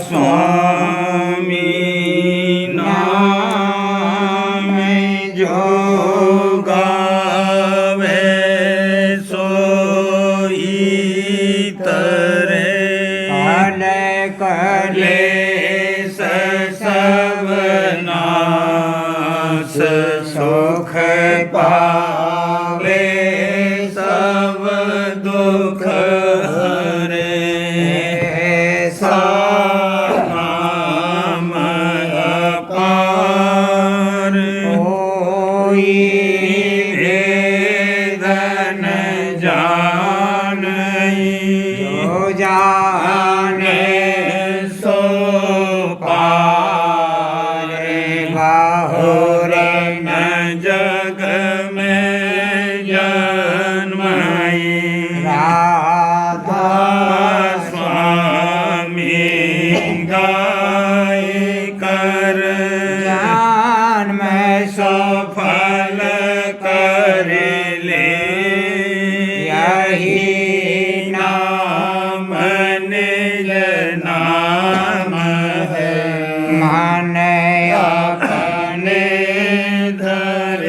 स्वामी नाम जो गावे सोई तरे कलेश सब नाश सुख पावे सब दुख हरे नाम अपार होई वेदन जानई जो जाने सो पारे बाहुरे न जग में जन्मई राधा स्वामी गाय कर ज्ञान में सफल कर ले यही नाम निज नाम है मन अपने धर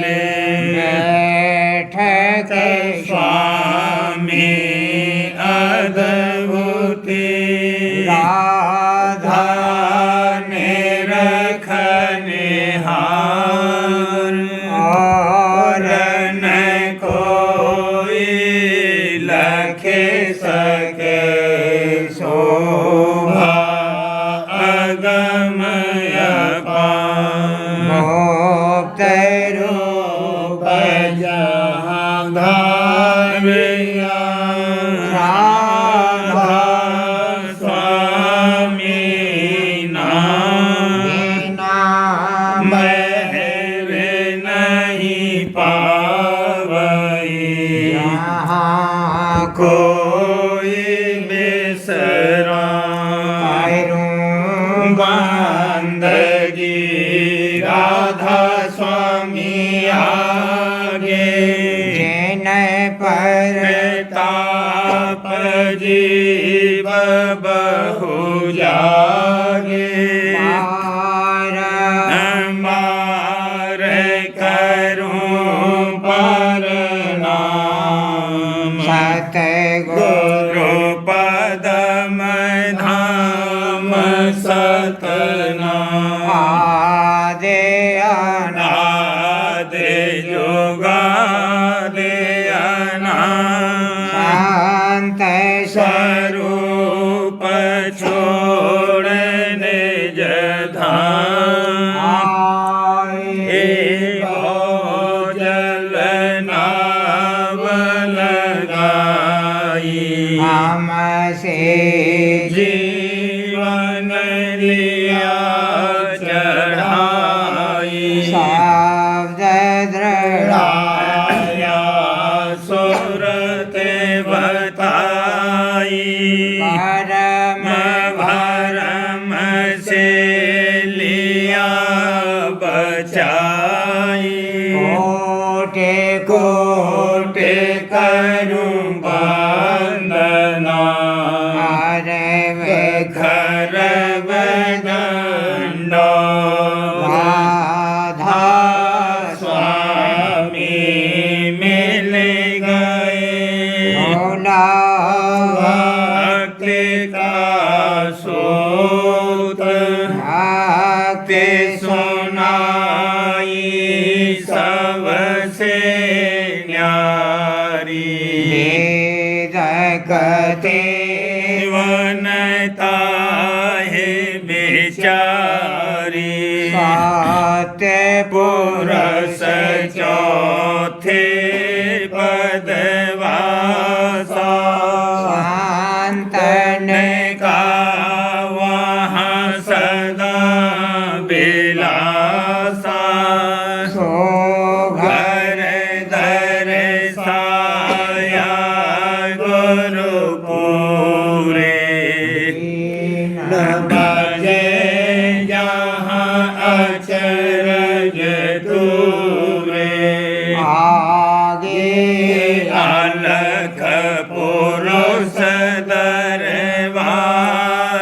ले बैठ के स्वामी अद्भुति राधा निरखनिहार और न कोई लखे सके शोभा अगम अपार मुक्त रूप जहाँ धारिया राधा स्वामी नाम वे नहीं पावई यहाँ कोई बिसरा बंदगी राधा स्वामी आगे जिन पर ताप जीव बहु जागे मार करूं परनाम सतगुरु पदम धाम सतनाम आदे अनादे जुगादे अनाद शांत स्वरूप छोड़ने जधाम जल नाव लगाई हमसे जीवन लिया चढ़ाई शब्द दृढ़ाया सुरते बताई परम भरम से लिया बचाई कोटे कोटे करूं वंदना हरे खर दंडो राधा स्वामी मिल गए भक्ति का सूत भक्ति सुनाई सबसे न्यारी वेद कते वनता है बेचारी सत्य पुरुष चौथे पदवासा शांतन का वहाँ सदा बिलासा सो घर दर साया गुरुपुरे बजे जहाँ अचरज दूरे आगे अलख पुरुष दरबार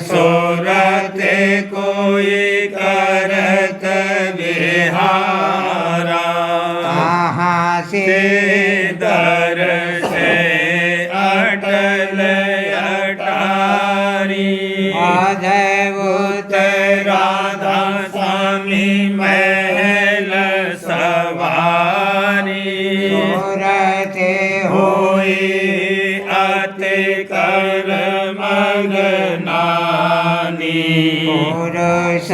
सोरत कोई करत विहारा कहाँ से दर्श अटल अटारी अद्भुत राधा स्वामी महल सवारी सूरत होई अति कर मगनानी पुरुष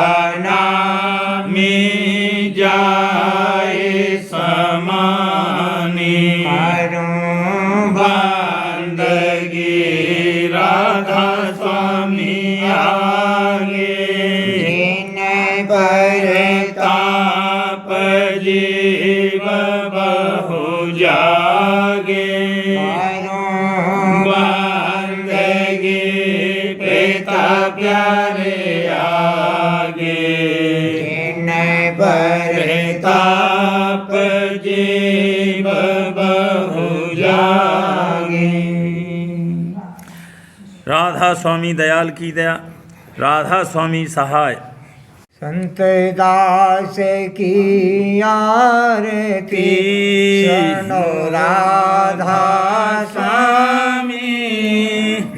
अनामी जाए समानी करूं बंदगी राधा स्वामी आगे जिन पर ताप जीव बहु जागे करूं बंदगी पिता प्यारे आगे जिन पर ताप जीव बहु जागे। राधा स्वामी दयाल की दया, राधा स्वामी सहाय। संत दास की आरती सुनो राधा स्वामी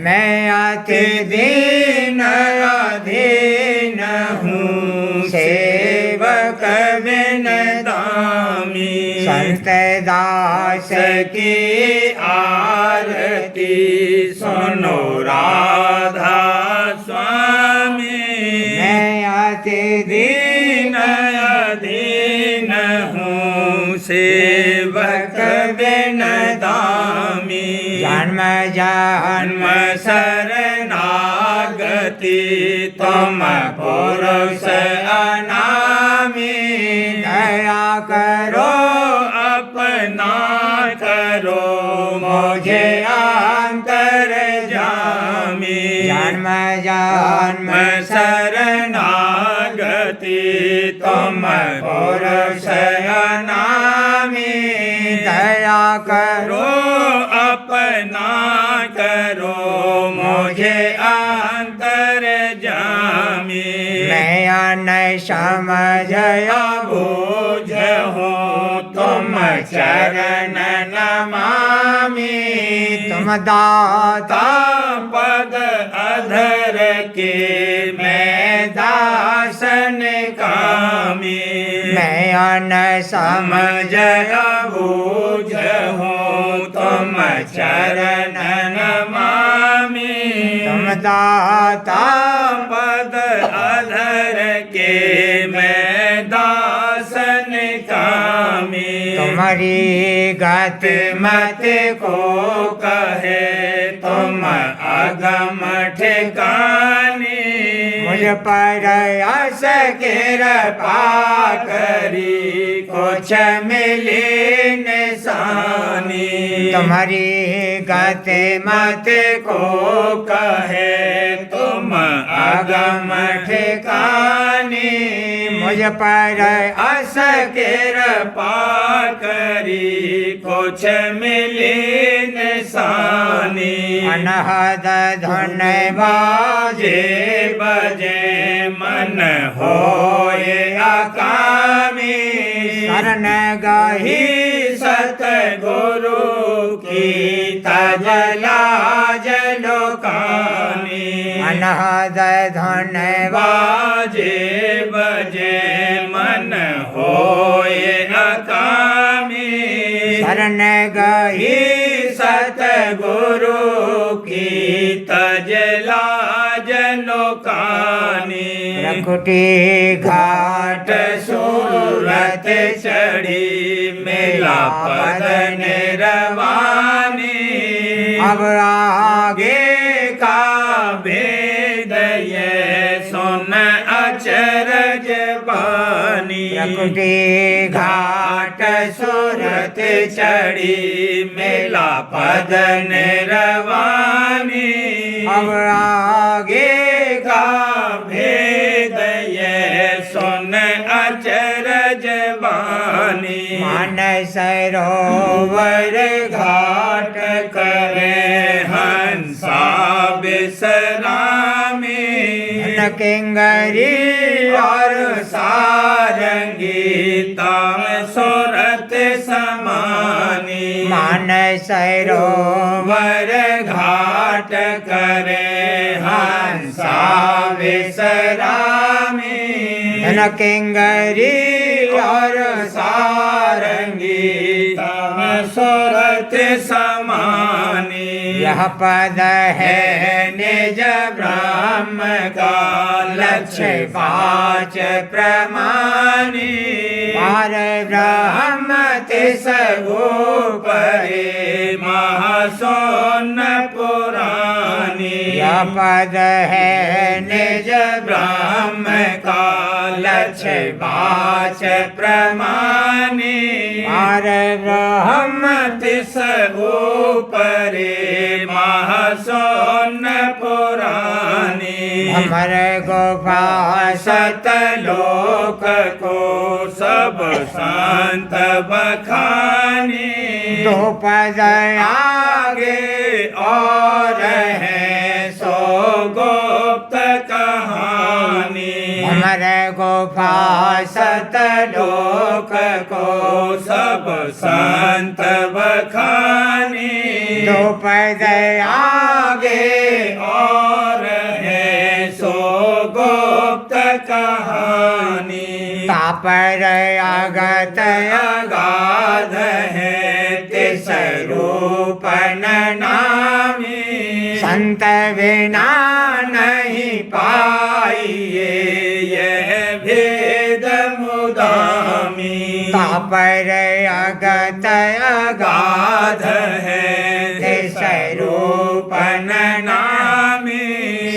मैं अति दीन अधीन हूँ सेवक बिन दामी संत दास की आरती सुनो राधा स्वामी मैं अति दीन अधीन हूँ सेवक बिन दामी जन्म जन्म शरणागति तुम पुरुष अनामी दया करो अपना करो मुझे अंतर जामी जन्म जन्म शरणागति तुम पुरुष अनामी दया करो अपना करो मुझे अंतर जामी मैं न समझ बूझ हो तुम चरण नमामि तुम दाता पद अधर के मैं दासन कामी मैं न समझ बूझ हो तुम चरण नमामि तुम दाता पद अधर के मैं दासन कामी तुम्हारी गत मत को कहे तुम अगम ठिकानी मुझ पर आस कृपा करी कुछ मिली निशानी तुम्हारी गत मत को कहे तुम अगम ठिकानी मुझ पर अस कृपा करी कुछ मिली निशानी अनहद धन बाजे बजे मन होए अकामी शरण गही सतगुरु की तजला जलोकानी अनहद धन बाजे बजे मन होए अकामी शरण गही सतगुरु की तजला जलोकानी प्रकुटी घाट सूरत चढ़ी मिला पद निर्वाणी अब आगे का भेद ये सुन अचरज बानी प्रकुटी घाट सूरत चढ़ी मिला पद निर्वाणी अब आगे का भेद ये सुन अचरज बानी मान सरोवर घाट करे हंसा बिसरा किंगरी और सारंगी ताम सोरत समानी मान सरोवर घाट करे हंसा विसरामी किंगरी और सारंगी ताम सोरत समानी यह पद है निज ब्रह्म का लक्ष्य पांच प्रमाणी पार ब्रह्म तिस ऊपरे महासोन पुरानी यह पद है निज ब्रह्म का लक्ष्य पांच प्रमाणी पार ब्रह्म तिस ऊपरे महासोन पुरानी अमर गुफा सतलोक को सब संत बखानी दो पद आगे और है सो गुप्त कहानी अमर गुफा सतलोक को सब संत बखानी दो पद आगे और है सो गुप्त कहानी तापर अगत अगाध है तिस रूप नामी संत बिना नहीं पाइए यह भेद मुदामी तापर अगत गाध है तिस रूप नामी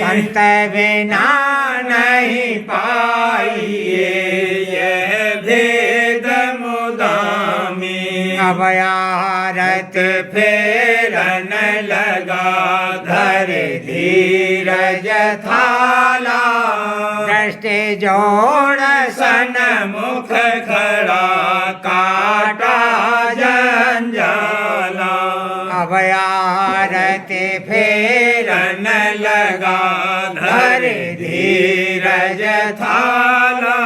संत बिना नहीं पाइए यह भेद मुदामी अभयारत फेरन लगा धर धीरज थाला दृष्टि जोड़ सन मुख खड़ा काटा जंजाला अभयारत फेरन लगा धर धीरज थाला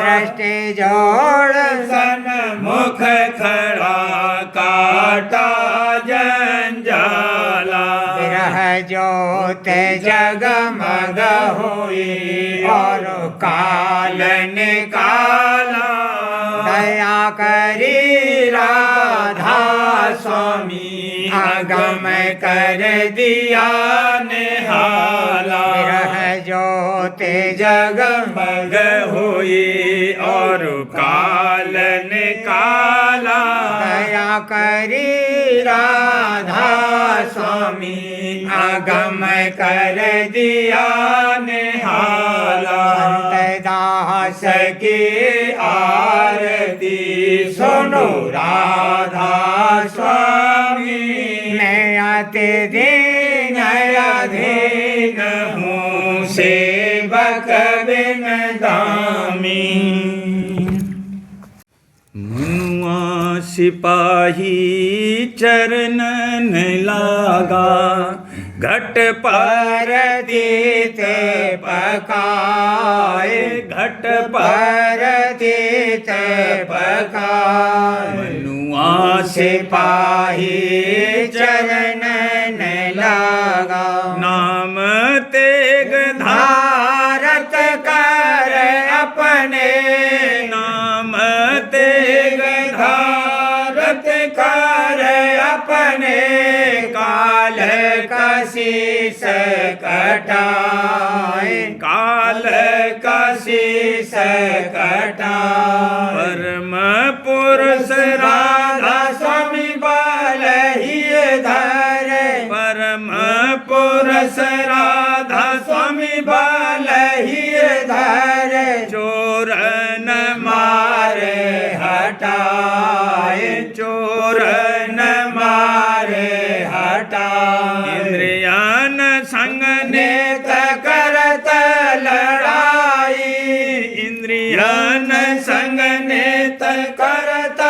दृष्टि जोड़ सन मुख खड़ा काटा जंजाला विरह ज्योत जगमग हुई और काल निकाला दया करी राधा स्वामी आगम कर दिया निहाला विरह ज्योत जगमग हुई और काल निकाला दया करी राधा स्वामी आगम कर दिया निहाला संत दास की आरती सुनो राधा स्वामी मैं आते दिन अधीन हूँ सेवक बिन दामी मनुआ सिपाही चरणन लागा घट पर दीते पकाए घट पर दीते पकाए मनुआ सिपाही चरणन लागा नाम तेग भारत कर अपने नाम तेग भारत कर अपने काल कशीस कटाए काल कशीस कटाए परम पुरुष राधा स्वामी बाल ही धर परम पुरुष राधा स्वामी बाल ही धर चोर न मारे हटाए चोर न मारे हटाए इंद्रियान संग नेत करत लड़ाई इंद्रियान संग नेत करत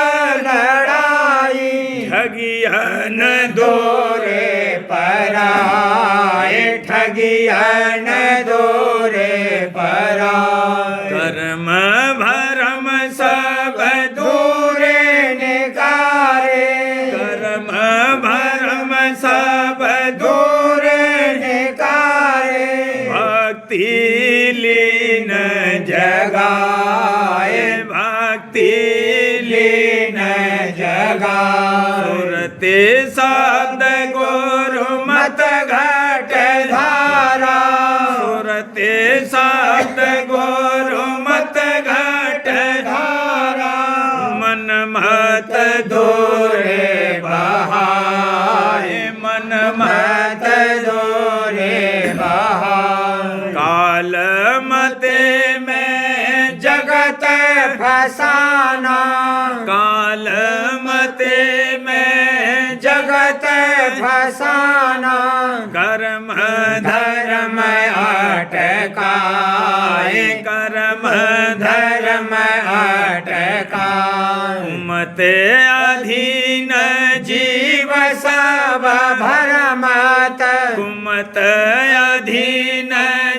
लड़ाई ठगियन दोरे पराए ठगियन दोरे शब्द गुरु मत घट धारा सुरते शब्द गुरु मत घट धारा मन मत दूरे बहाए मन मत दूरे बहाए काल मते में जगत फसाना काल मते में जगत फसाना कर्म धर्म अटकाए कर्म धर्म अटकाए मते अधीन जीव सब भरमत कुमत अधीन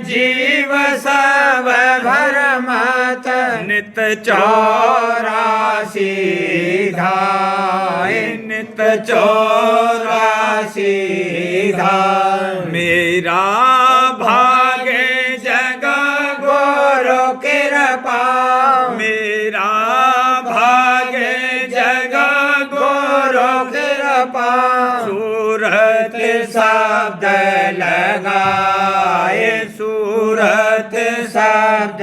जीव सब भरमत नित 84 धाय नित 84 धाय मेरा भागे जगा गुरु कृपा मेरा भागे जगा गुरु कृपा सूरत शब्द लगाए सूरत शब्द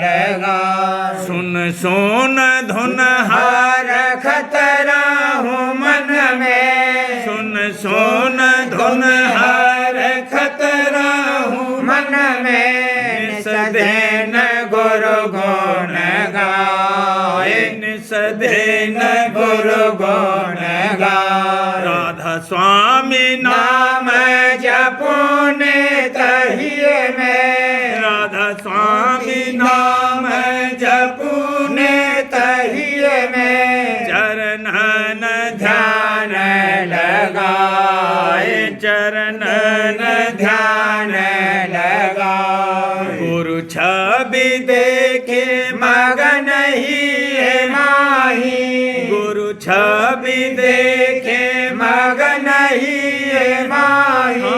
लगाए सुन सुन धुन हार खतरा हूँ मन में सुन सुन धुन हार खतरा हूँ मन में निसदेन गुरु गुण गाए निसदेन गुरु गुण गाए राधा स्वामी नाम जपुने तहिए में राधा स्वामी नाम जपुने तहिए में चरणन ध्यान लगाए चरणन ध्यान लगाए गुरु छवि देखे मगन ही माही गुरु छवि देखे मगन ही माही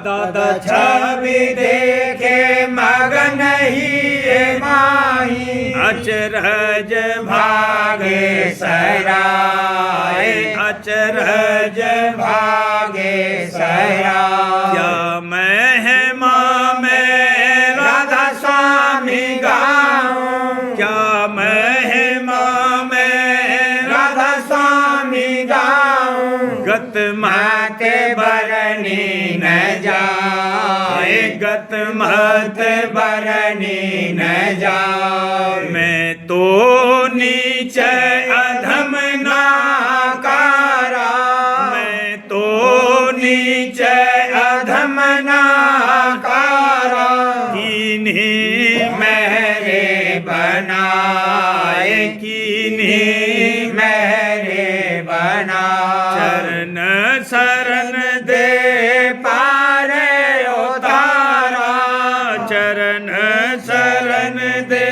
दादा छवि देखे मगन ही माही अचरज भागे सराय अचरज भागे सराय क्या महिमा में राधा स्वामी गाऊं क्या महिमा में राधा स्वामी गाऊं गत माते बरनी न जाए गत मत बरनी न जाए मैं तो नीच अधम नाकारा मैं तो नीच अधम नाकारा किन्हीं मेरे बनाए किन्हीं मेरे बना चरण शरण दे पारे उतारा चरण शरण दे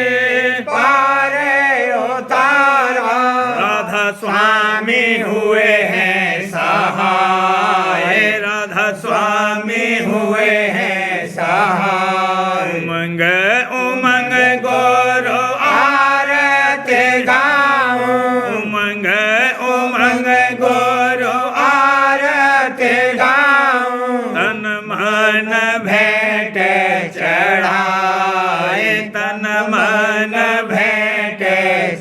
पारे उतारा राधा स्वामी हुए हैं सहाय राधा स्वामी हुए हैं सहाय उमंग उमंग गुरु आरती गाऊं उमंग उमंग गुरु आरती गाऊं तन मन भेंट चढ़ाए तन मन भेंट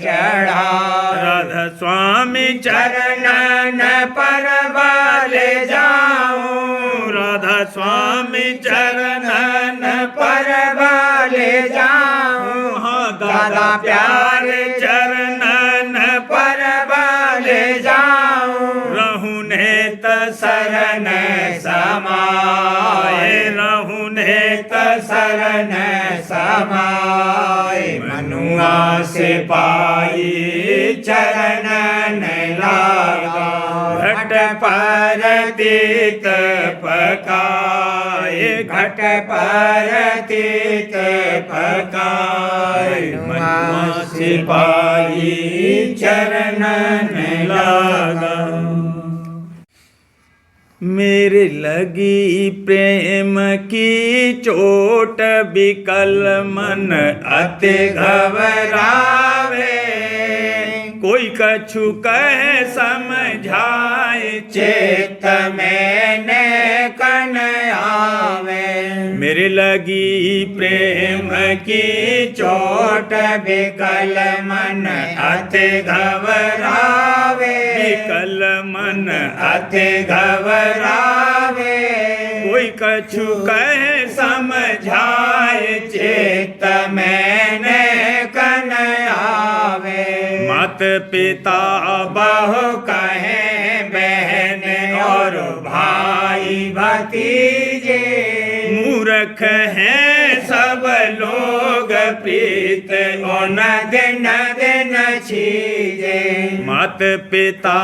चढ़ाए राधा स्वामी चरणन पर वाले जाऊं राधा स्वामी चरणन पर वाले जाऊं हाँ दादा प्यारे चरणन पर वाले जाऊं रहूं नेत शरण समाए रहूं नेत शरण समाए मनुआ से पाई चरणन लागा घट पर तीत पकाए घट पर तीत पकाए मनुआ से पाई चरणन लागा मेरे लगी प्रेम की चोट बिकल मन अति घबरावे कोई कछु कहे समझाए, चित्त में कन आवे। मेरे लगी प्रेम की चोट विकल मन अति घबरावे। विकल मन अति घबरावे। कोई कछु कहे समझाए, चित्त में कन आवे। मात पिता बहु कहे बहन और भाई भतीजे। मूर्ख हैं सब लोग प्रीत उन दिन दिन छीजे। मात पिता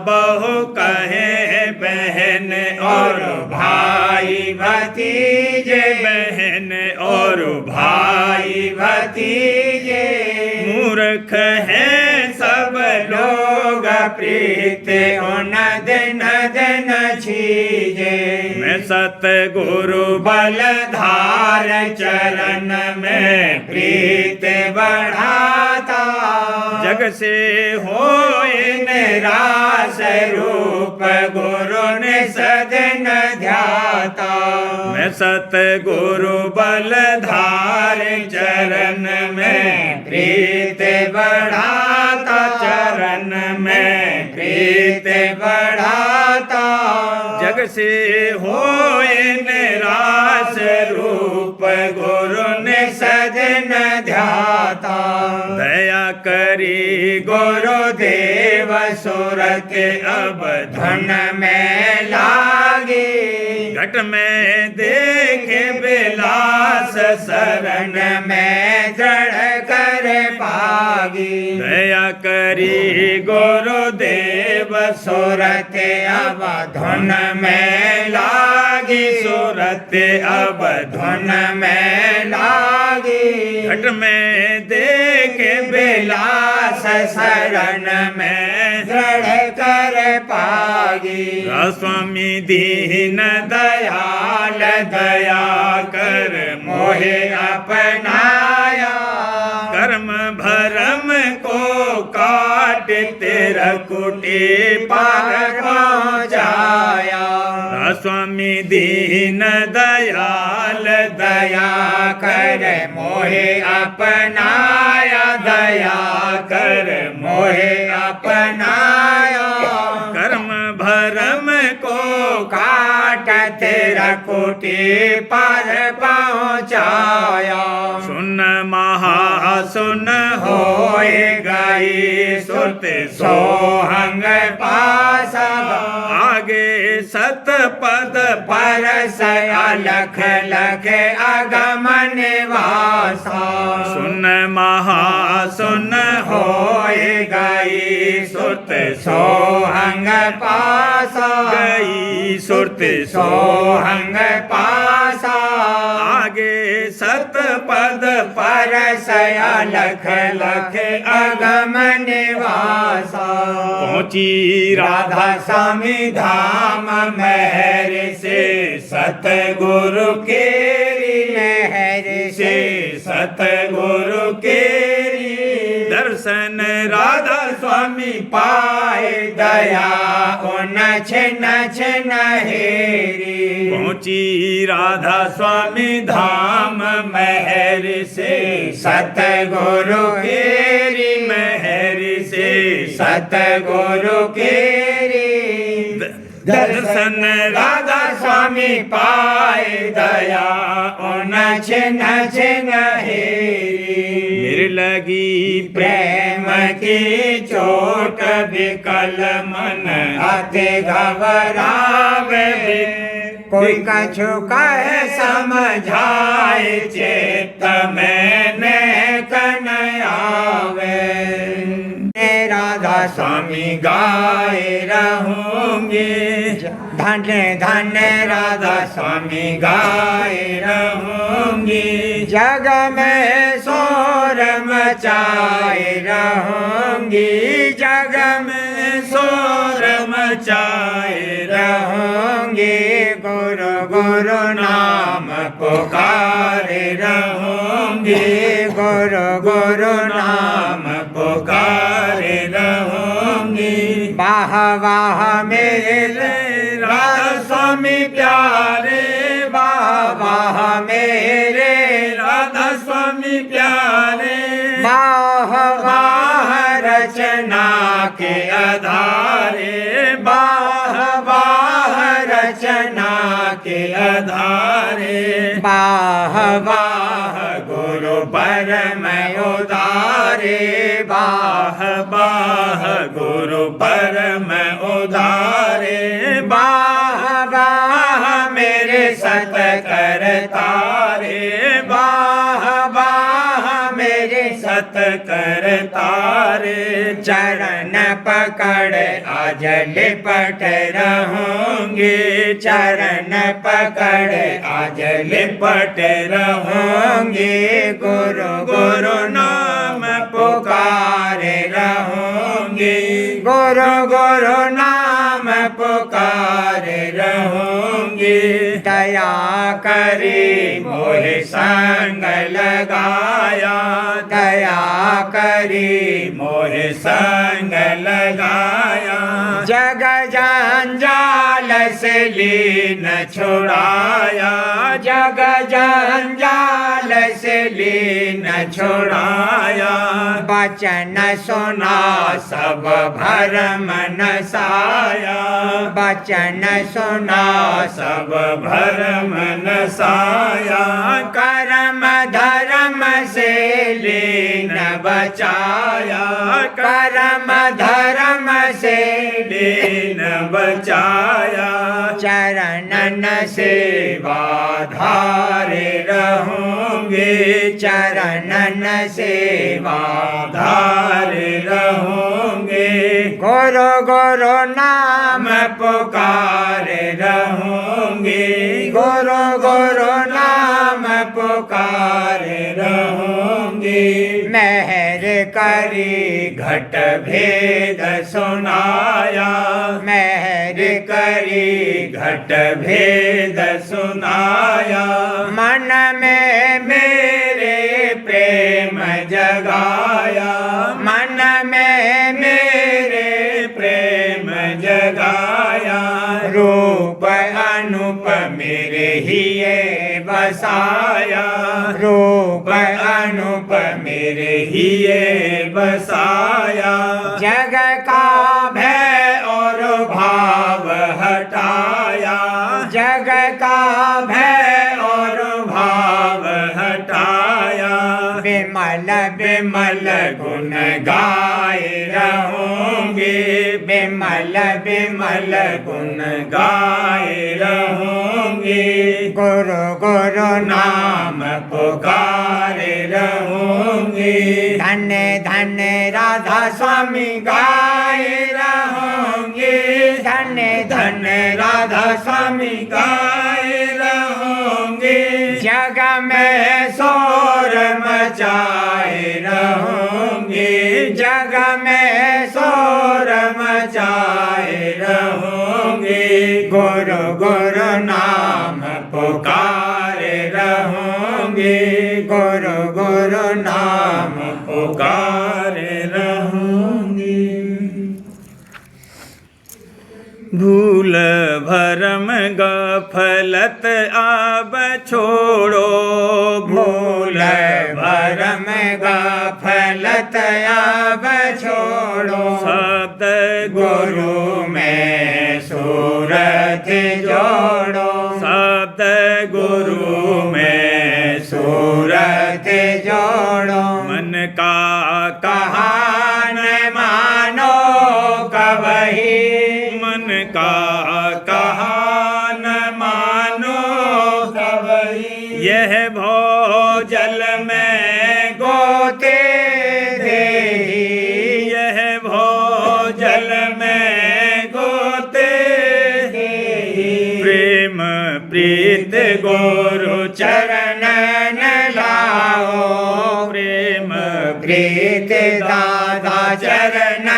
बहु कहे बहन और भाई भतीजे। बहन और भाई भतीजे। मूर्ख हैं सब लोग प्रीत उन दिन दिन छीजे। मैं सतगुरु बलधार चरण में प्रीत बढ़ाता। जग से होए निराश रूप गुरु ने सदन ध्याता। मैं सतगुरु बलधार चरण में प्रीत बढ़ाता। चरण में प्रीत बढ़ाता। जग से होए निराश रूप गुरु ने सदन ध्याता। दया करी गुरुदेव सुरत अब धन में लागे। घट में देखे विलास शरण में दृढ़ कर पागी। दया करी गुरुदेव सुरत अब धुन में लागी। सूरत अब धुन में लागी। घट में देखे विलास शरण में दृढ़ कर पागी। स्वामी दीन दयाल दया कर मोहे अपनाया। कर्म भरम को काट तेरा कुटी पार पहुँचाया। स्वामी दीन दयाल दया कर मोहे अपनाया। दया कर मोहे अपनाया। कर्म भरम को काट तेरा कुटी पर पहुँचाया। सुन महा सुन होए गई सुत सोहंग पासा। आगे सत पद पर सया लख लख अगम निवासा। सुन महा सुन होए गई सुत सोहंग पासा। गई सुरत सोहंग पासा। आगे सत पद पर सया लख लख अगम निवासा। पहुँची राधा स्वामी धाम महर से सतगुरु केरी। लहर से सतगुरु केरी। दर्शन राधा स्वामी पाए दया उन छिन छिन हेरी। पहुँची राधा स्वामी धाम महर से सतगुरु केरी। महर से सतगुरु केरी। दर्शन राधा स्वामी पाए दया उन छिन छिन हेरी। मेरे लगी प्रेम की चोट विकल मन अति घबरावे। कोई कछु कहे समझाए। चित्त में कन आवे। राधा स्वामी गाए रहूंगी। धन धन राधा स्वामी गाए रहूंगी। जग में शोर मचाए रहूंगी। जग में शोर मचाए रहूंगी। गुरु गुरु नाम पुकारे रहूंगी। गुरु गुरु नाम पुकारे रहूंगी। वाह मेरे राधा स्वामी प्यारे, वाह मेरे राधा स्वामी प्यारे, वाह वाह रचना के आधारे, वाह वाह रचना के आधारे, वाह वाह गुरु परम उदारे, वाह वाह गुरु परम उदारे, वाह वाह मेरे सत करतारे, वाह वाह मेरे सत करतारे, चरण पकड़ आज लिपट रहूंगे, चरण पकड़ आज लिपट रहूंगे, गुरु गुरु नाम पुकारे रहूंगे, गुरु गुरु नाम पुकारे रहूंगे, दया करी मोहे संग लगाया, दया करी मोहे संग लगाया, जग जंजाल से लीन छुड़ाया, जग जंजाल से लीन छुड़ाया, वचन सुना सब भरम नसाया, वचन सुना सब भरम नसाया, कर्म धर्म से लीन बचाया, कर्म धर्म से लीन बचाया, चरणन सेवा धारे रहूंगे, चरणन सेवा धारे रहूंगे, गुरु गुरु नाम पुकारे रहूंगे, गुरु गुरु नाम पुकारे रहूंगे, मेहर करी घट भेद सुनाया, मेहर करी घट भेद सुनाया, मन में मेरे प्रेम जगाया, मन में मेरे प्रेम जगाया, रूप अनूप मेरे हिये बसाया, रूप अनूप मेरे हिये बसाया, जग का भय और भाव हटाया, जग का भय और भाव हटाया, विमल विमल गुण गाए रहूंगे, विमल विमल गुण गाए रहूंगे, गुरु गुरु नाम पुकारे रहूंगे, धन्य धन्य राधा स्वामी गाए रहूंगे, धन्य धन्य राधा स्वामी गाए रहूंगे, जग में शोर मचाए रहूंगे, जग में शोर मचाए रहूंगे, गुरु गुरु नाम पुकारे रहूंगे, गुरु गुरु नाम पुकारे रहूंगे, भूल भरम गफलत अब छोड़ो, भूल भरम गफलत अब छोड़ो, शब्द गुरु में सूरत जोड़ो, शब्द गुरु में सूरत जोड़ो, मन का कहा न मानो कबही, मन का कहा न मानो कबही, यह भोजल में गोते देही, यह भोजल में गोते देही, प्रेम प्रीत गुरु चरण लाओ, प्रेम प्रीत दादा चरण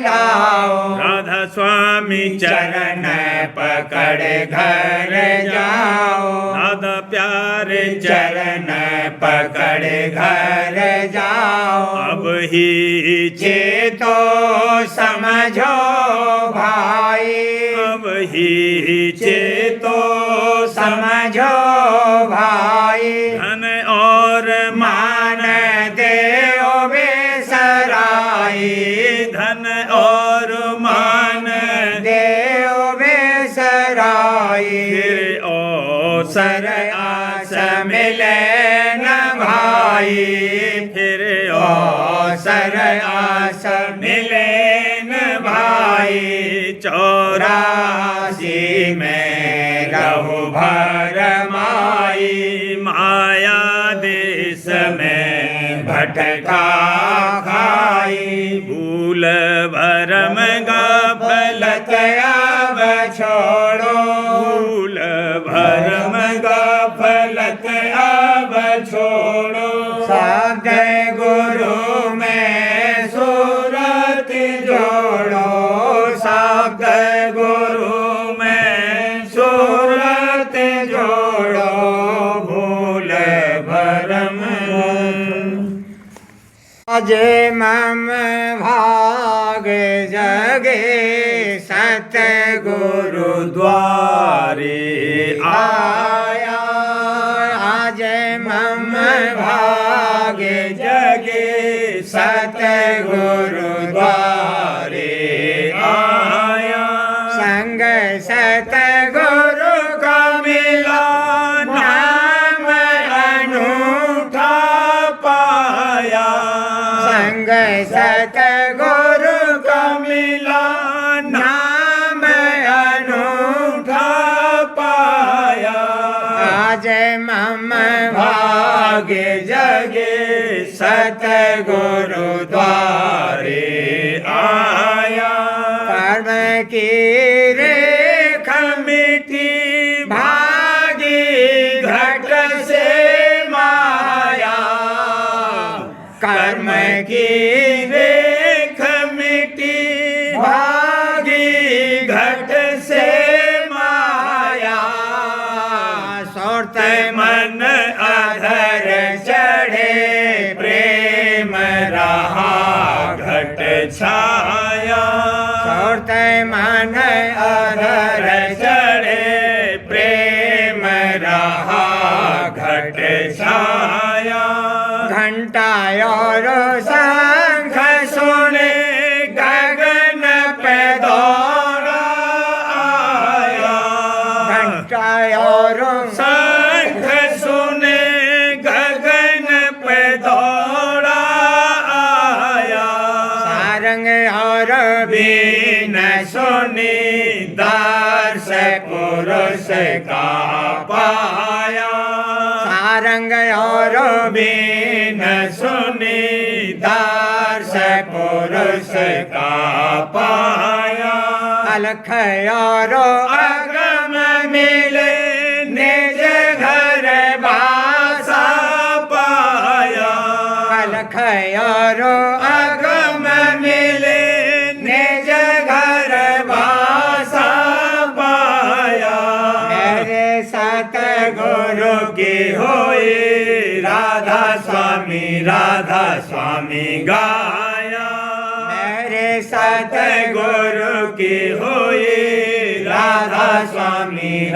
लाओ, राधा स्वामी चरण पकड़ घर जाओ, दादा प्यारे चरण पकड़ घर जाओ, अब ही चेतो समझो ही चेतो समझो भाई, धन और मान देओ बेसराई, धन और मान देओ बेसराई। फिर सर आस मिले न भाई, फिर सर आस मिले न भाई। 84 में रहु भर माई, माया देश में भटका खाई। भूल भरम गफलत अब छोड़ो, भूल भरम गफलत अब छोड़ो। शब्द गुरु में सूरत जोड़ो, शब्द गुरु में सूरत जोड़ो। भूल भरम आज मम भाग जगे, सतगुरु द्वारे आया। आज मम भाग जगे, सतगुरु द्वारे आया। संग सतगुरु का मिला, नाम अनूठा पाया। संग सतगुरु का मिला, नाम अनूठा पाया। आज मम भाग जगे, सतगुरु द्वारे आया। कर्म की रेख मिटी, भागी घट से माया। कर्म की रेख मिटी, भागी घट से माया। सोर्त मन अधर चढ़े, प्रेम रहा घट छाया। सोर्त मन अधर चढ़े, प्रेम रहा घट छाया। घंटा और शंख सुने, गगन पे दौड़ा आया। घंटा और शंख सुने, गगन पे दौड़ा आया। सारंग और बीन सुनी, दर्श पुरुष का पाया। सारंग और बीन सुनी, दर्श पुरुष का पाया। अलख और अगम मिले, निज घर बासा पाया। अलख और अगम मिले, निज घर बासा पाया। मेरे सतगुरु की होई, राधा स्वामी गाया। मेरे सतगुरु की होई, राधा स्वामी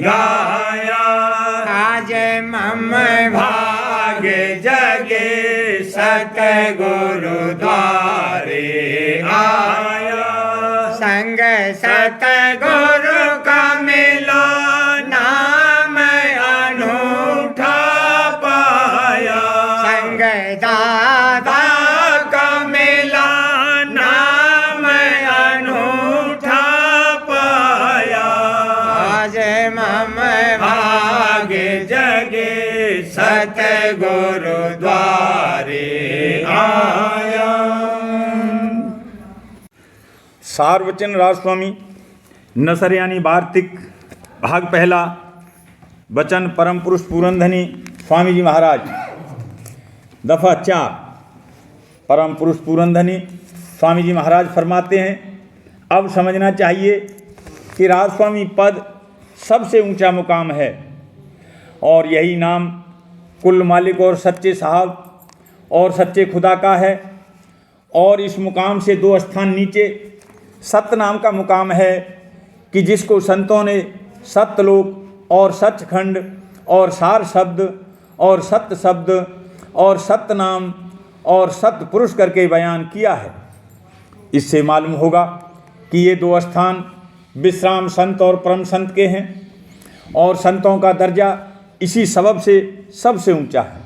गाया। आज मम भाग जगे, सतगुरु द्वारे आया। संग सतगुरु का मिला, नाम अनूठा पाया। संग दादा का मिला, नाम अनूठा पाया। आज मम भाग जगे, सतगुरु द्वारे आया। सार्वचन राजस्वामी नसर यानी वार्तिक भाग पहला। वचन परम पुरुष पूरनधनी स्वामी जी महाराज। दफा 4। परम पुरुष पूरनधनी स्वामी जी महाराज फरमाते हैं, अब समझना चाहिए कि राजस्वामी पद सबसे ऊंचा मुकाम है और यही नाम कुल मालिक और सच्चे साहब और सच्चे खुदा का है। और इस मुकाम से 2 स्थान नीचे सत्य नाम का मुकाम है कि जिसको संतों ने सत्यलोक और सचखंड और सार शब्द और सत्य शब्द और सत्य नाम और सत्य पुरुष करके बयान किया है। इससे मालूम होगा कि ये दो स्थान विश्राम संत और परम संत के हैं और संतों का दर्जा इसी सबब से सबसे ऊंचा है।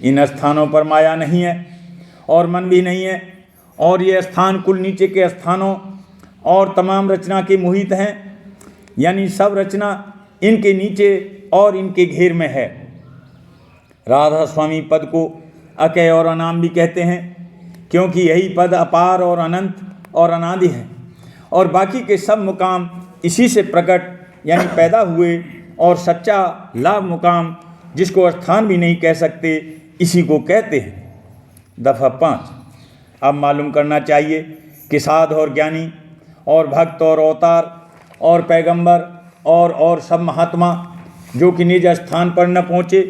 इन स्थानों पर माया नहीं है और मन भी नहीं है और ये स्थान कुल नीचे के स्थानों और तमाम रचना के मोहित हैं, यानी सब रचना इनके नीचे और इनके घेर में है। राधा स्वामी पद को अकय और अनाम भी कहते हैं क्योंकि यही पद अपार और अनंत और अनादि है और बाकी के सब मुकाम इसी से प्रकट यानी पैदा हुए और सच्चा लाभ मुकाम जिसको स्थान भी नहीं कह सकते इसी को कहते हैं। दफ़ा 5। अब मालूम करना चाहिए कि साध और ज्ञानी और भक्त और अवतार और पैगंबर और सब महात्मा जो कि निज स्थान पर न पहुँचे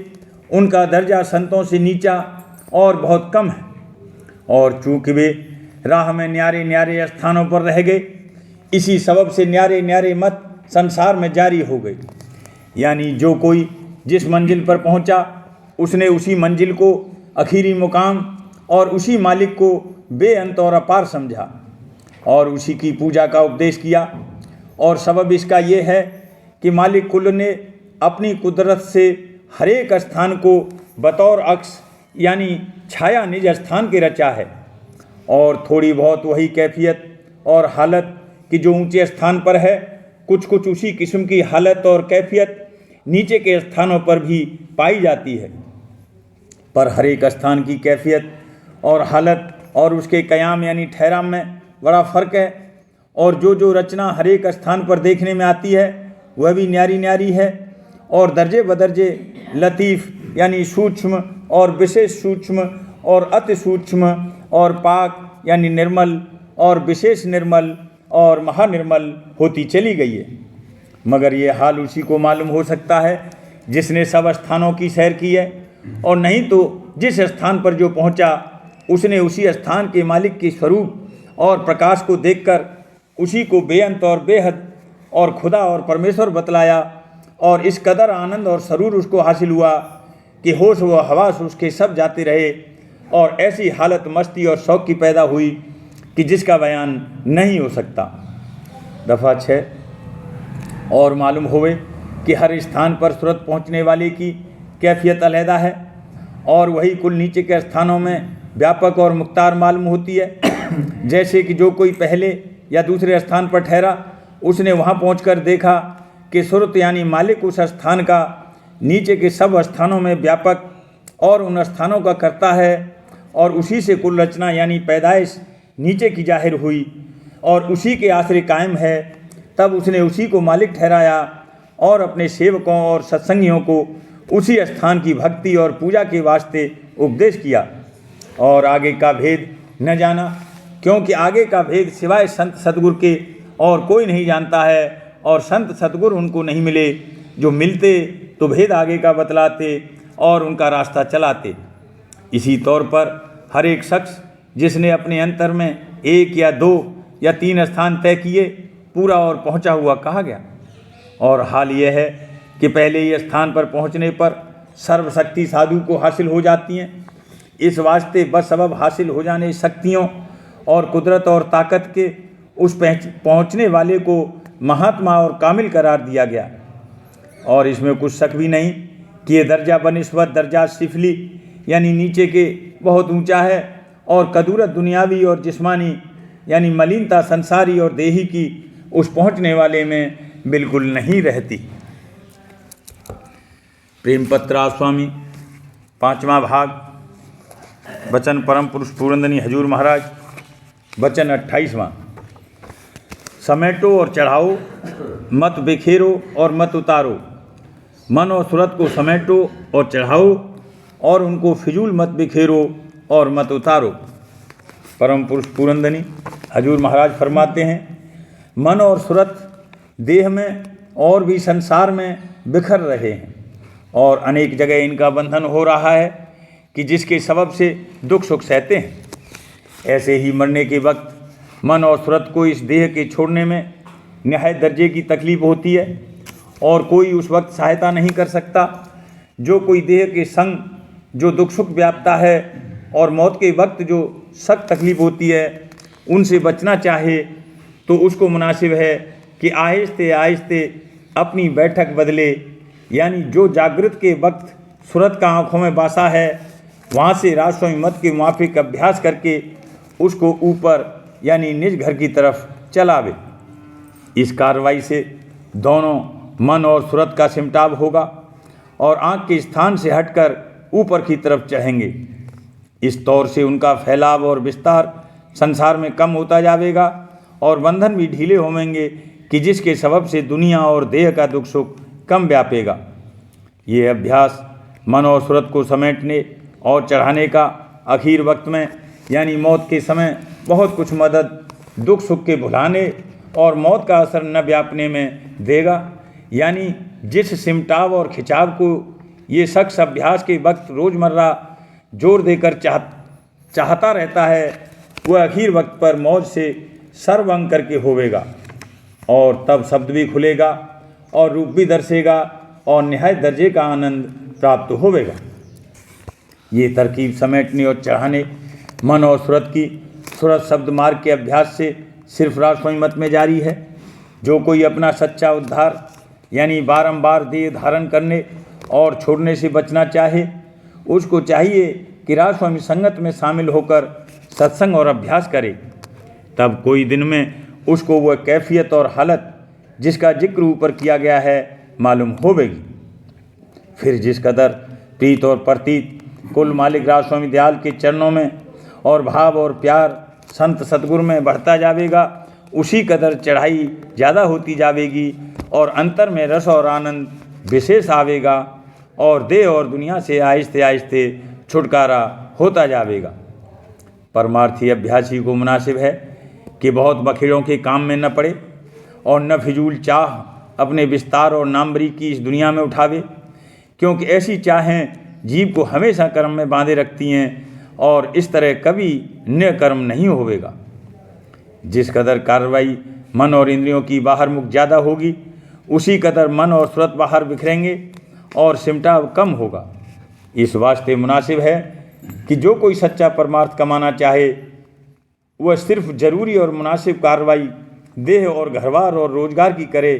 उनका दर्जा संतों से नीचा और बहुत कम है और चूँकि वे राह में न्यारे न्यारे स्थानों पर रह गए इसी सबब से न्यारे न्यारे मत संसार में जारी हो गई। यानी जो कोई जिस मंजिल पर पहुंचा उसने उसी मंजिल को आखिरी मुकाम और उसी मालिक को बेअंत और अपार समझा और उसी की पूजा का उपदेश किया। और सबब इसका ये है कि मालिक कुल ने अपनी कुदरत से हरेक स्थान को बतौर अक्स यानी छाया निज स्थान के रचा है और थोड़ी बहुत वही कैफियत और हालत कि जो ऊंचे स्थान पर है कुछ कुछ उसी किस्म की हालत और कैफियत नीचे के स्थानों पर भी पाई जाती है। पर हर एक स्थान की कैफियत और हालत और उसके कयाम यानी ठहराव में बड़ा फ़र्क है और जो रचना हर एक स्थान पर देखने में आती है वह भी न्यारी न्यारी है और दर्जे बदर्जे लतीफ़ यानी सूक्ष्म और विशेष सूक्ष्म और अति सूक्ष्म और पाक यानी निर्मल और विशेष निर्मल और महानिर्मल होती चली गई है। मगर ये हाल उसी को मालूम हो सकता है जिसने सब स्थानों की सैर की है और नहीं तो जिस स्थान पर जो पहुंचा उसने उसी स्थान के मालिक के स्वरूप और प्रकाश को देखकर उसी को बेअंत और बेहद और खुदा और परमेश्वर बतलाया और इस कदर आनंद और सरूर उसको हासिल हुआ कि होश व हवास उसके सब जाते रहे और ऐसी हालत मस्ती और शौक़ की पैदा हुई कि जिसका बयान नहीं हो सकता। दफ़ा 6। और मालूम होवे कि हर स्थान पर तुरंत पहुँचने वाले की कैफियत अलहदा है और वही कुल नीचे के स्थानों में व्यापक और मुख्तार मालूम होती है। जैसे कि जो कोई पहले या दूसरे स्थान पर ठहरा उसने वहाँ पहुंचकर देखा कि सुरत यानी मालिक उस स्थान का नीचे के सब स्थानों में व्यापक और उन स्थानों का करता है और उसी से कुल रचना यानी पैदाइश नीचे की जाहिर हुई और उसी के आश्रय कायम है। तब उसने उसी को मालिक ठहराया और अपने सेवकों और सत्संगियों को उसी स्थान की भक्ति और पूजा के वास्ते उपदेश किया और आगे का भेद न जाना क्योंकि आगे का भेद सिवाय संत सतगुरु के और कोई नहीं जानता है और संत सतगुरु उनको नहीं मिले जो मिलते तो भेद आगे का बतलाते और उनका रास्ता चलाते। इसी तौर पर हर एक शख्स जिसने अपने अंतर में 1 या 2 या 3 स्थान तय किए पूरा और पहुंचा हुआ कहा गया। और हाल यह है कि पहले ही स्थान पर पहुंचने पर सर्वशक्ति साधु को हासिल हो जाती हैं। इस वास्ते बस सबब हासिल हो जाने शक्तियों और कुदरत और ताकत के उस पहुंचने वाले को महात्मा और कामिल करार दिया गया। और इसमें कुछ शक भी नहीं कि ये दर्जा बनिस्बत दर्जा सिफली यानी नीचे के बहुत ऊंचा है और कदूरत दुनियावी और जिस्मानी यानी मलिनता संसारी और देही की उस पहुंचने वाले में बिल्कुल नहीं रहती। प्रेम पत्रा स्वामी 5वां भाग वचन परम पुरुष पूरंदनी हजूर महाराज वचन 28वां। समेटो और चढ़ाओ, मत बिखेरो और मत उतारो। मन और सूरत को समेटो और चढ़ाओ और उनको फिजूल मत बिखेरो और मत उतारो। परम पुरुष पूरंदनी हजूर महाराज फरमाते हैं, मन और सूरत देह में और भी संसार में बिखर रहे हैं और अनेक जगह इनका बंधन हो रहा है कि जिसके सबब से दुख सुख सहते हैं। ऐसे ही मरने के वक्त मन और सूरत को इस देह के छोड़ने में निहायत दर्जे की तकलीफ होती है और कोई उस वक्त सहायता नहीं कर सकता। जो कोई देह के संग जो दुख सुख व्यापता है और मौत के वक्त जो सख्त तकलीफ होती है उनसे बचना चाहे तो उसको मुनासिब है कि आहिस्ते आहिस्ते अपनी बैठक बदले, यानी जो जागृत के वक्त सूरत का आँखों में बासा है वहाँ से राजस्वामी मत के मुआफिक अभ्यास करके उसको ऊपर यानी निज घर की तरफ चलावे। इस कार्रवाई से दोनों मन और सूरत का सिमटाव होगा और आँख के स्थान से हटकर ऊपर की तरफ चढ़ेंगे। इस तौर से उनका फैलाव और विस्तार संसार में कम होता जाएगा और बंधन भी ढीले होंगे कि जिसके सबब से दुनिया और देह का दुख सुख कम व्यापेगा। ये अभ्यास मन और सूरत को समेटने और चढ़ाने का आखिर वक्त में यानी मौत के समय बहुत कुछ मदद दुख सुख के भुलाने और मौत का असर न व्यापने में देगा। यानी जिस सिमटाव और खिंचाव को ये शख्स अभ्यास के वक्त रोज़मर्रा जोर देकर चाहता रहता है वह आखिर वक्त पर मौज से सर्वंग करके होवेगा और तब शब्द भी खुलेगा और रूप भी दर्शेगा और निहायत दर्जे का आनंद प्राप्त होवेगा। ये तरकीब समेटने और चढ़ाने मन और सूरत की सूरत शब्द मार्ग के अभ्यास से सिर्फ राजस्वामी मत में जारी है। जो कोई अपना सच्चा उद्धार यानी बारंबार देह धारण करने और छोड़ने से बचना चाहे उसको चाहिए कि राजस्वामी संगत में शामिल होकर सत्संग और अभ्यास करे। तब कोई दिन में उसको वह कैफियत और हालत जिसका जिक्र ऊपर किया गया है मालूम होवेगी। फिर जिस कदर प्रीत और प्रतीत कुल मालिक राजस्वामी दयाल के चरणों में और भाव और प्यार संत सतगुरु में बढ़ता जाएगा उसी कदर चढ़ाई ज़्यादा होती जाएगी और अंतर में रस और आनंद विशेष आवेगा और देह और दुनिया से आहिस्ते आहिस्ते छुटकारा होता जाएगा। परमार्थी अभ्यासी को मुनासिब है कि बहुत बखेड़ों के काम में न पड़े और न फिजूल चाह अपने विस्तार और नामबरी की इस दुनिया में उठावे, क्योंकि ऐसी चाहें जीव को हमेशा कर्म में बांधे रखती हैं और इस तरह कभी अन्य कर्म नहीं होवेगा। जिस कदर कार्रवाई मन और इंद्रियों की बाहर मुख ज़्यादा होगी उसी कदर मन और सूरत बाहर बिखरेंगे और सिमटाव कम होगा। इस वास्ते मुनासिब है कि जो कोई सच्चा परमार्थ कमाना चाहे वह सिर्फ जरूरी और मुनासिब कार्रवाई देह और घरवार और रोजगार की करे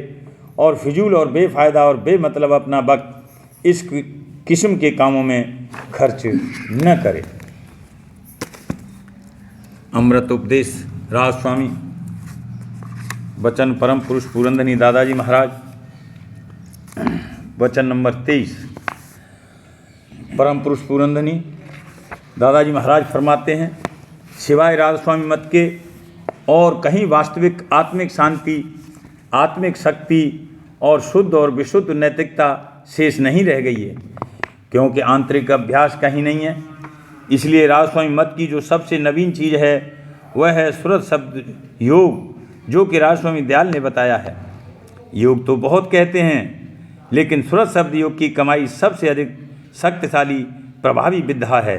और फिजूल और बेफ़ायदा और बेमतलब अपना वक्त इस किस्म के कामों में खर्च न करे। अमृत उपदेश राजस्वामी वचन परम पुरुष पुरंदनी दादाजी महाराज। वचन नंबर 23। परम पुरुष पुरंदनी दादाजी महाराज फरमाते हैं, सिवाय राजस्वामी मत के और कहीं वास्तविक आत्मिक शांति, आत्मिक शक्ति और शुद्ध और विशुद्ध नैतिकता शेष नहीं रह गई है, क्योंकि आंतरिक अभ्यास कहीं नहीं है। इसलिए राजस्वामी मत की जो सबसे नवीन चीज़ है वह है सूरत शब्द योग, जो कि राजस्वामी दयाल ने बताया है। योग तो बहुत कहते हैं, लेकिन सूरत शब्द योग की कमाई सबसे अधिक शक्तिशाली प्रभावी विद्या है।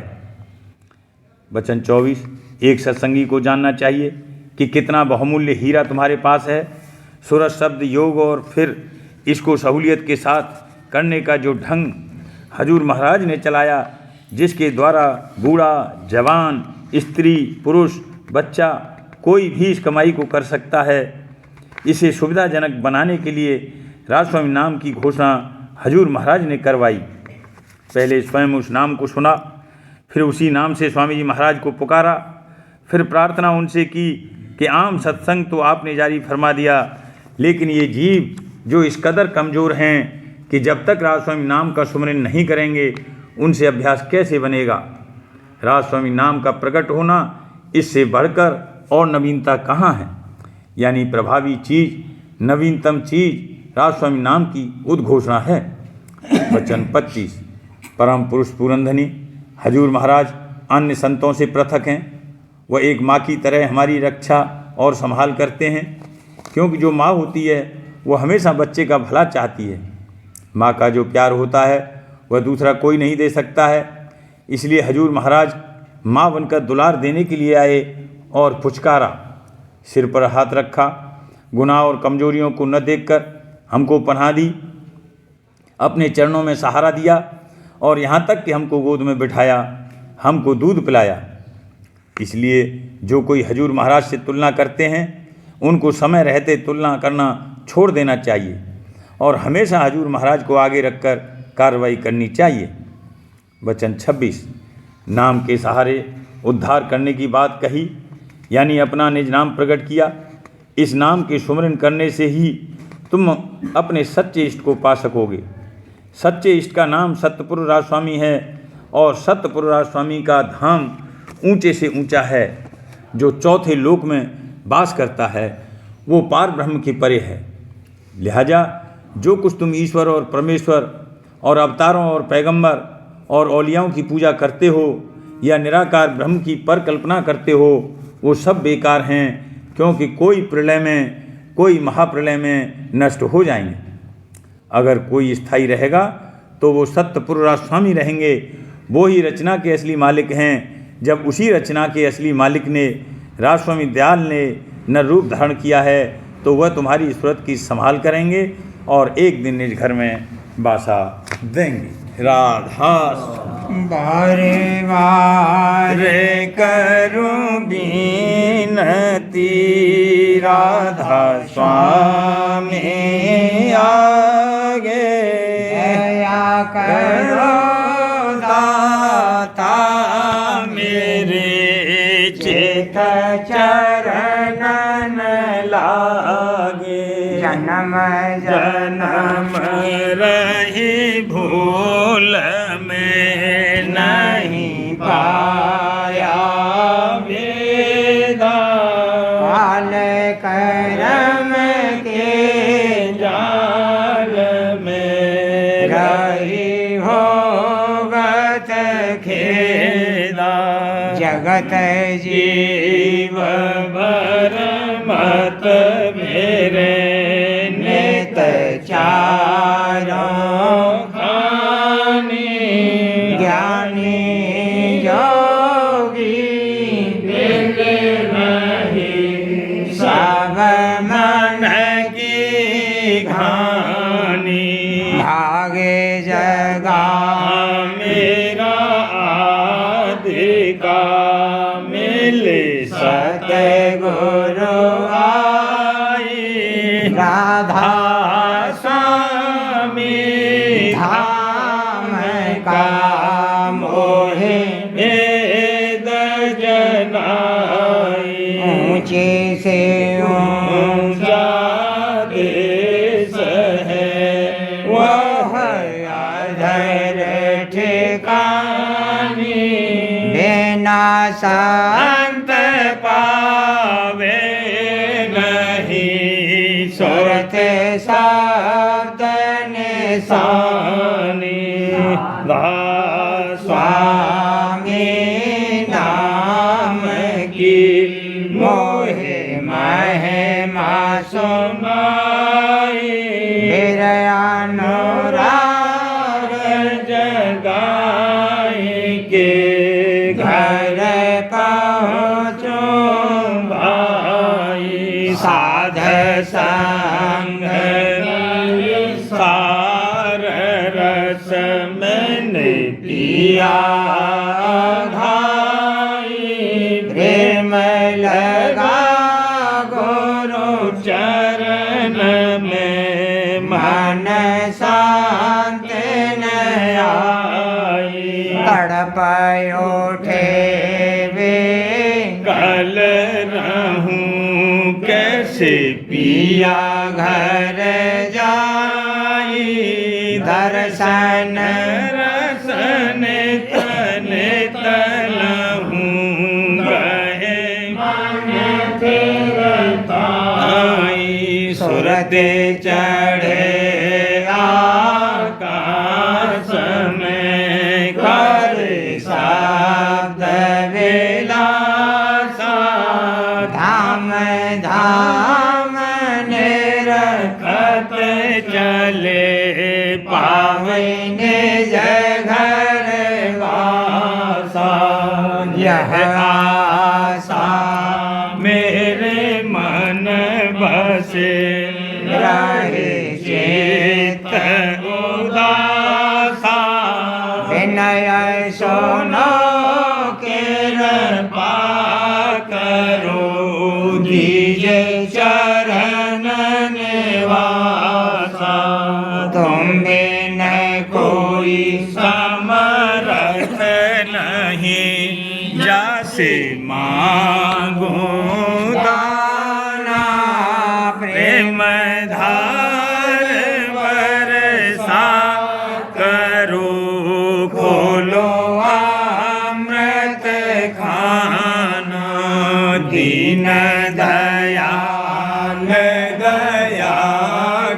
वचन 24। एक सत्संगी को जानना चाहिए कि कितना बहुमूल्य हीरा तुम्हारे पास है। सूरत शब्द योग और फिर इसको सहूलियत के साथ करने का जो ढंग हजूर महाराज ने चलाया, जिसके द्वारा बूढ़ा, जवान, स्त्री, पुरुष, बच्चा कोई भी इस कमाई को कर सकता है, इसे सुविधाजनक बनाने के लिए राजस्वामी नाम की घोषणा हजूर महाराज ने करवाई। पहले स्वयं उस नाम को सुना, फिर उसी नाम से स्वामी जी महाराज को पुकारा, फिर प्रार्थना उनसे की कि आम सत्संग तो आपने जारी फरमा दिया, लेकिन ये जीव जो इस कदर कमज़ोर हैं कि जब तक राजस्वामी नाम का सुमरन नहीं करेंगे उनसे अभ्यास कैसे बनेगा। राजस्वामी नाम का प्रकट होना इससे बढ़कर और नवीनता कहाँ है। यानी प्रभावी चीज़, नवीनतम चीज़ राजस्वामी नाम की उद्घोषणा है। वचन 25। परम पुरुष पुरंदनी हजूर महाराज अन्य संतों से पृथक हैं। वह एक माँ की तरह हमारी रक्षा और संभाल करते हैं, क्योंकि जो माँ होती है वह हमेशा बच्चे का भला चाहती है। माँ का जो प्यार होता है वह दूसरा कोई नहीं दे सकता है। इसलिए हजूर महाराज माँ बनकर दुलार देने के लिए आए और पुचकारा, सिर पर हाथ रखा, गुनाह और कमजोरियों को न देखकर हमको पनाह दी, अपने चरणों में सहारा दिया और यहाँ तक कि हमको गोद में बिठाया, हमको दूध पिलाया। इसलिए जो कोई हजूर महाराज से तुलना करते हैं उनको समय रहते तुलना करना छोड़ देना चाहिए और हमेशा हजूर महाराज को आगे रखकर कार्रवाई करनी चाहिए। वचन 26, नाम के सहारे उद्धार करने की बात कही, यानी अपना निज नाम प्रकट किया। इस नाम के सुमरन करने से ही तुम अपने सच्चे इष्ट को पा सकोगे। सच्चे इष्ट का नाम सत्यपुर राजस्वामी है और सत्यपुर राजस्वामी का धाम ऊंचे से ऊंचा है। जो चौथे लोक में वास करता है वो पार ब्रह्म के परे है। लिहाजा जो कुछ तुम ईश्वर और परमेश्वर और अवतारों और पैगंबर और औलियाओं की पूजा करते हो या निराकार ब्रह्म की परकल्पना करते हो वो सब बेकार हैं, क्योंकि कोई महाप्रलय में नष्ट हो जाएंगे। अगर कोई स्थायी रहेगा तो वो सत्यपुर राजस्वामी रहेंगे। वो ही रचना के असली मालिक हैं। जब उसी रचना के असली मालिक ने राजस्वामी दयाल ने न रूप धारण किया है तो वह तुम्हारी सूरत की संभाल करेंगे और एक दिन निज घर में बासा देंगे। राधा बारे बारे करूं बीनती, राधा स्वामी आगे दया करो दाता, मेरे चित चरणन लागे। जन्म जन्म रही भूल में नहीं पाया वेदा, काल करम के जाल में रही होगत खेदा। जगत जीव भर मत मेरे नित चारों खानी, ज्ञानी योगी बिन नहीं सब मन की घानी। भागे जगा मेरा आदि का, मिले सतगुरु आई। राधा स्वामी धाम का मोहे वेद जनाई। ऊंचे से ऊंचा देश है वह अधर ठिकानी। बिना संत पावे नहीं सुरत शब्द निशानी। स्वामी नाम की मोहे महिमा सुनाई। मेरा अनुराग जगाई के घर पहुँचो भाई। साध संग सार रस मैंने पिया घाई। प्रेम लगा गुरु चरण में, मन शांत न आई। तड़प उठे वे कल रहूं कैसे पिया घर जाई। दर्शन रसन तन तलहूं गए आई। सुरत चढ़े आकाश में कर शब्द विलासा। धाम धाम निरखत चले पावन घर वासा। यह आशा मेरे मन तुम बिन कोई समर्थ नहीं, जैसे मांगो दाना प्रेम धार बरसा करो, खोलो अमृत खाना। दीन दयाल दया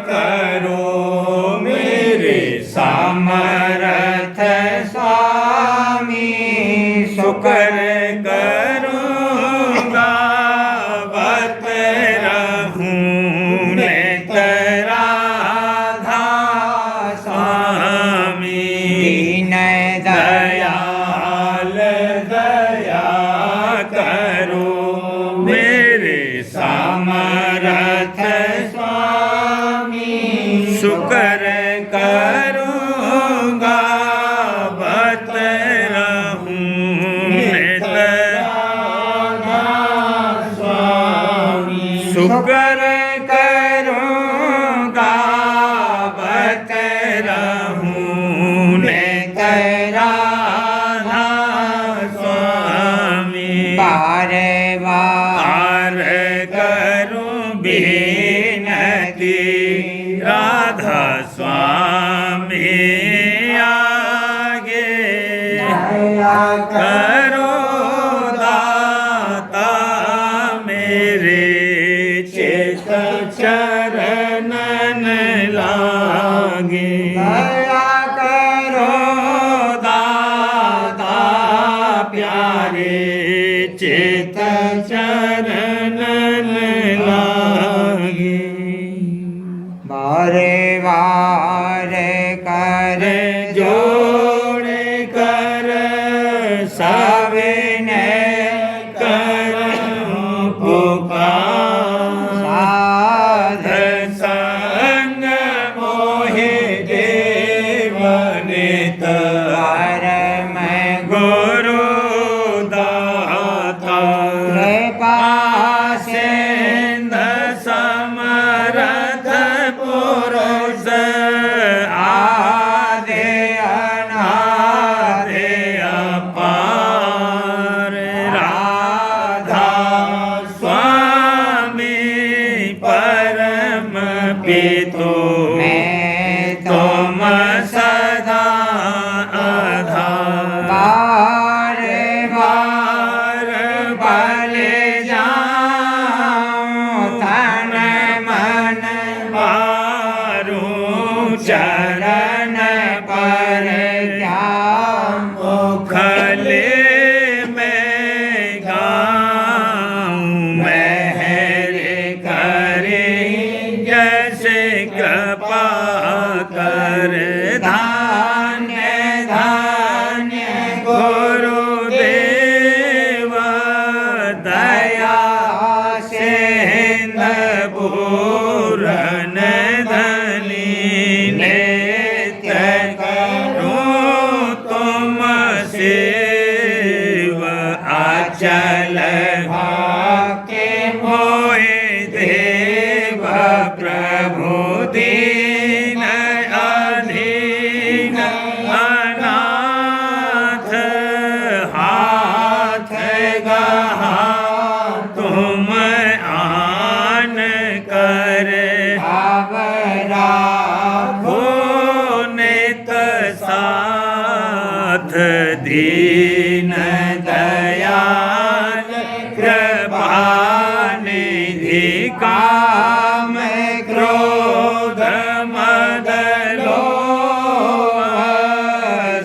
करो, मेरे समर्थ स्वामी शुक्र करूँगा, बत रहूँ नित राधा स्वामी। दीन दयाल दया करो, मेरे समर्थ स्वामी शुक्र करूँगा, बत रहूँ नित राधा स्वामी। शुक्र करूँगा, बत रहूँ नित राधा स्वामी। बार पार करूं बिनती, राधा स्वामी आगे दया करो दाता, मेरे चित चरणन लागे। दया करो दाता प्यारे, चित चरणन लागे। बारे बार कर जोड़ कर सविनय करूं पुकार, साध संग मोहि देव नित, परम गुरु दाता। कृपा सिंध समर्थ पुरुष, आदि अनादि अपार, राधा स्वामी परम पितो, मैं तुम सदा आधार। बार बार बल जाऊं, तन मन मारूं चरण पर, मुखले में गाऊं, मेहर करे जैसे कृपा कर। धान्य धान्य गुरुदेव, दया सिंध पूरन धनी, नित्य करूं तुम सेव, अचल भाग्य मोहि देव प्रभु। दीन अधीन अनाथ, हाथ गहा तुम आन कर, राखो नित साथ। दीन दयाल कृपानिधि, काम क्रोध मद लोभ,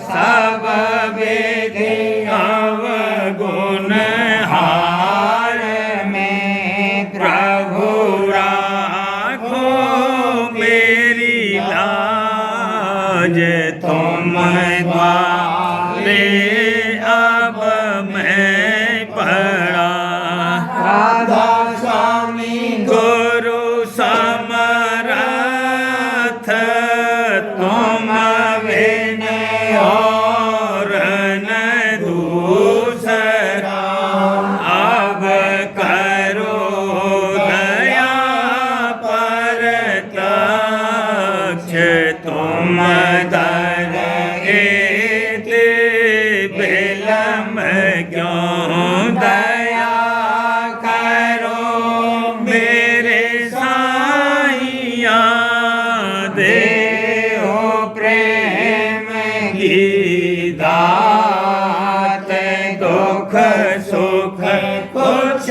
सब विधि अवगुण हार, में प्रभु राखो मेरी लाज। तुम द्वारे अब मैं पड़ा, राधा स्वामी गुरु समर्थ, तुम बिन और न दूसरा। अब करो दया परतक्ष, तुम दर एते विलम क्यों दया करो मेरे साईया देहो प्रेम की दात दुख सुख कुछ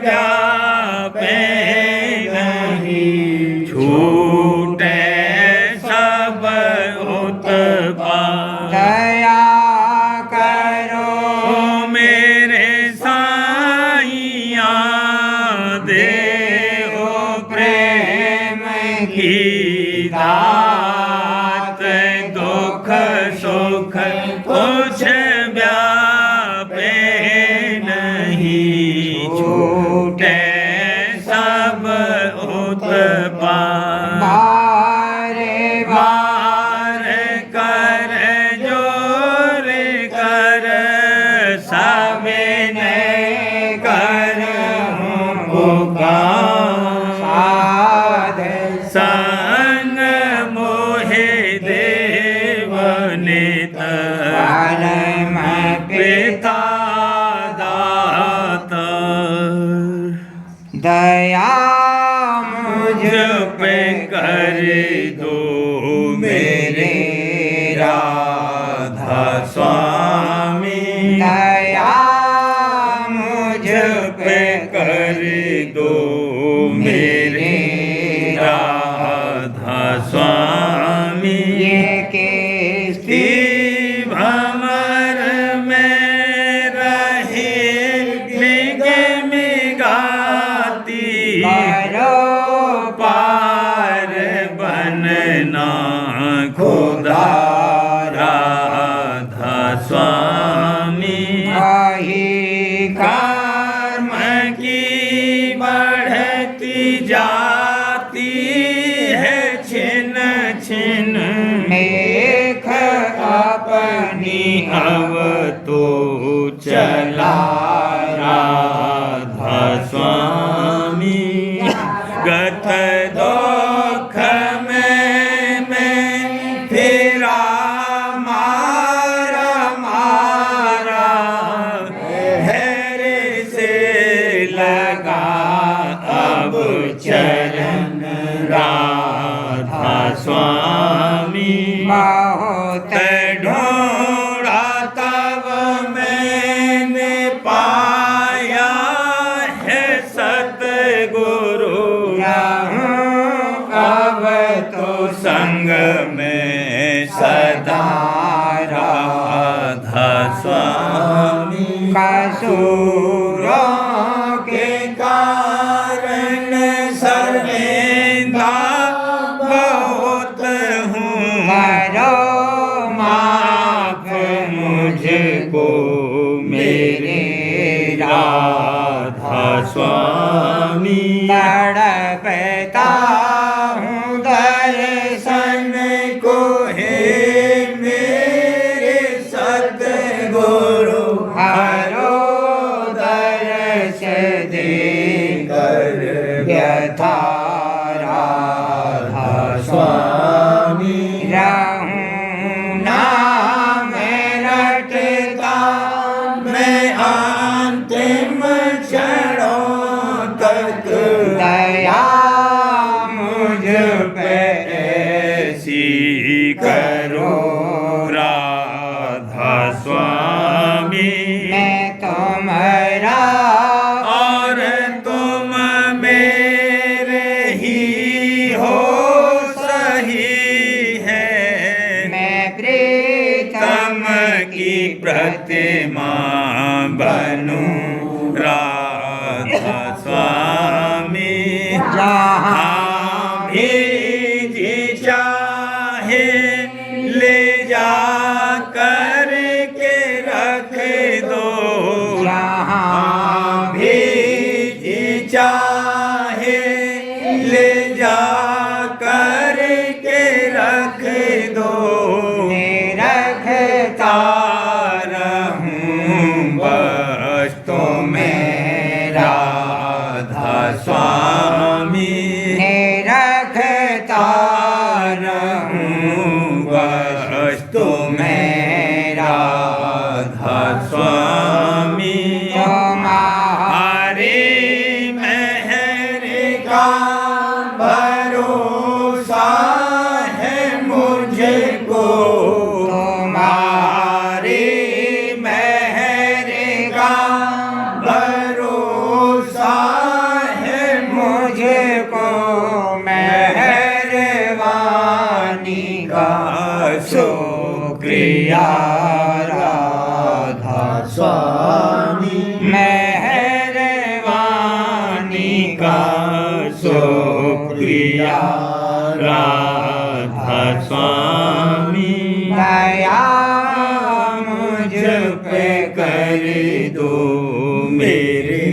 व्यापे नहीं छूटे सब उत्पाद दया करो मेरे साईया देहो प्रेम की दात दुख सुख कुछ व्यापे नहीं छूटे सब उत्पाद बारे बार कर जोर कर सविनय कर पुकार साध संग मोहे देव नित परम पिता दाता दया मुझ पे कर दो मेरे राधा स्वामी दया मुझ पे कर दो मेरे राधा स्वामी ये केस्ती भमर में रहे निगम गाती करो पार बनना खुदा राधा स्वामी वही कर्म की बढ़ती जाती है छिन छिन मेख अपनी अब तो चला राधा स्वामी गत दुख में मैं फिरा मारा मारा हैरे से लगा अब चरण राधा स्वामी बहुत ढूंढा तब मैंने पाया है सतगुरु अब तो संग में सदा राधा स्वामी कसूरों के कारण सर्वेंदा बहुत हूँ करो माफ मुझको मेरे राधा स्वामी तड़पता हूँ दर्शन को हे मेरे सतगुरु हरो दर्श दे कर व्यथा राधा स्वामी रहूं नाम रटता मैं अंतिम क्षणों तक दया मुझ पे ऐसी करो राधा स्वामी मैं तुम्हारा और तुम मेरे ही हो सही है मैं प्रीतम तम की प्रतिमा बनूं राधा स्वामी जहाँ भी जी चाहे ले जा कर के रख दो जहाँ भी जी चाहे ले जा कर के रख दो रखता रहूं बस तुम्हें राधा स्वामी रखता रहूं बस तुम्हें राधा स्वामी तुम्हारी मेहर का भरोसा है मुझको तुम्हारी मेहर का भरोसा है मुझको मेहरबानी का शुक्रिया राधा स्वामी मेहरबानी का शुक्रिया राधा स्वामी दया मुझ पे कर दो मेरे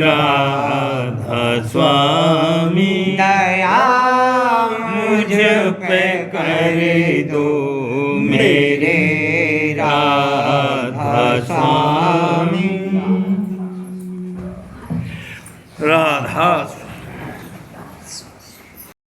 राधा स्वामी दया मुझ पे कर दो मेरे राधा स्वामी राधा